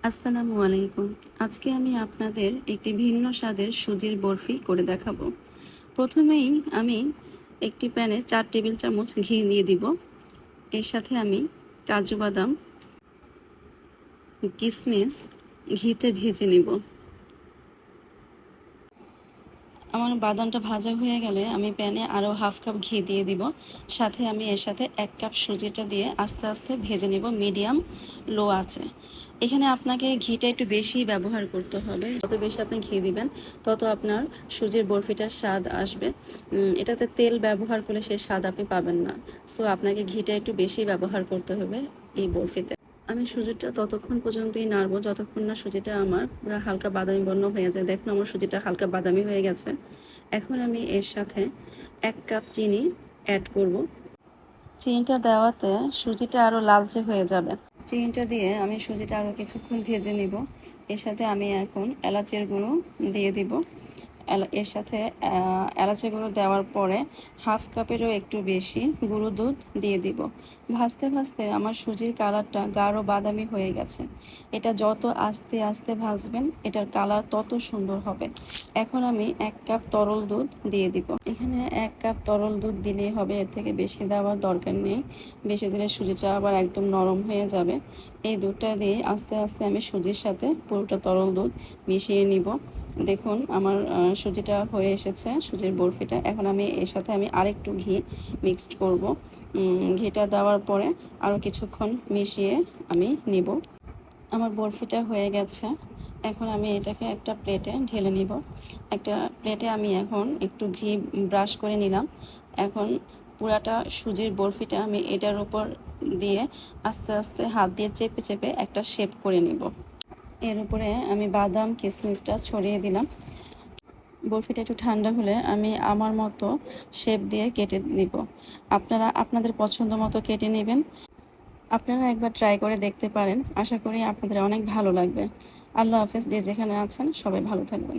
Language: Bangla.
আসসালামু আলাইকুম। আজকে আমি আপনাদের একটি ভিন্ন স্বাদের সুজির বরফি করে দেখাবো। প্রথমেই আমি একটি প্যানে 4 টেবিল চামচ ঘি দিয়ে দিব। এর সাথে আমি কাজু বাদাম, কিশমিশ ঘিতে ভেজে নেব। আমার বাদামটা ভাজা হয়ে গেলে আমি প্যানে আরও হাফ কাপ ঘি দিয়ে দিব। সাথে আমি এর সাথে 1 কাপ সুজিটা দিয়ে আস্তে আস্তে ভেজে নেব মিডিয়াম লো আঁচে। এখানে আপনাকে ঘিটা একটু বেশি ব্যবহার করতে হবে। যত বেশি আপনি ঘি দিবেন তত আপনার সুজির বরফিটার স্বাদ আসবে। এটাতে তেল ব্যবহার করলে সেই স্বাদ আপনি পাবেন না। সো আপনাকে ঘিটা একটু বেশি ব্যবহার করতে হবে এই বরফিতে। আমি সুজিটা ততক্ষণ পর্যন্তই নাড়বো যতক্ষণ না সুজিটা আমার পুরো হালকা বাদামি বর্ণ হয়ে যায়। দেখুন আমার সুজিটা হালকা বাদামি হয়ে গেছে। এখন আমি এর সাথে 1 কাপ চিনি অ্যাড করব। চিনিটা দেওয়াতে সুজিটা আরও লালচে হয়ে যাবে। চিনিটা দিয়ে আমি সুজিটা আরও কিছুক্ষণ ভেজে নিব। এর সাথে আমি এখন এলাচের গুঁড়ো দিয়ে দিব। এর সাথে এলাচের গুঁড়ো দেওয়ার পরে হাফ কাপেরও একটু বেশি গুঁড়ো দুধ দিয়ে দিব। ভাজতে ভাজতে আমার সুজির কালারটা গাঢ় বাদামি হয়ে গেছে। এটা যত আস্তে আস্তে ভাজবেন এটার কালার তত সুন্দর হবে। এখন আমি 1 কাপ তরল দুধ দিয়ে দিব। এখানে 1 কাপ তরল দুধ দিলেই হবে, এর থেকে বেশি দেওয়ার দরকার নেই। বেশি দিলে সুজিটা আবার একদম নরম হয়ে যাবে। এই দুধটা দিয়ে আস্তে আস্তে আমি সুজির সাথে পুরোটা তরল দুধ মিশিয়ে নিব। দেখুন আমার সুজিটা হয়ে এসেছে, সুজির বরফিটা। এখন আমি এর সাথে আমি আরেকটু ঘি মিক্সড করব। ঘিটা দেওয়ার পরে আরও কিছুক্ষণ মিশিয়ে আমি নিব। আমার বরফিটা হয়ে গেছে। এখন আমি এটাকে একটা প্লেটে ঢেলে নিব। একটা প্লেটে আমি এখন একটু ঘি ব্রাশ করে নিলাম। এখন পুরাটা সুজির বরফিটা আমি এটার উপর দিয়ে আস্তে আস্তে হাত দিয়ে চেপে চেপে একটা শেপ করে নিব। এর উপরে আমি বাদাম কিশমিশটা ছড়িয়ে দিলাম। বরফিটা একটু ঠান্ডা হলে আমি আমার মতো শেপ দিয়ে কেটে নিব। আপনারা আপনাদের পছন্দ মতো কেটে নেবেন। আপনারা একবার ট্রাই করে দেখতে পারেন। আশা করি আপনাদের অনেক ভালো লাগবে। আল্লাহ হাফেজ। যে যেখানে আছেন সবাই ভালো থাকবেন।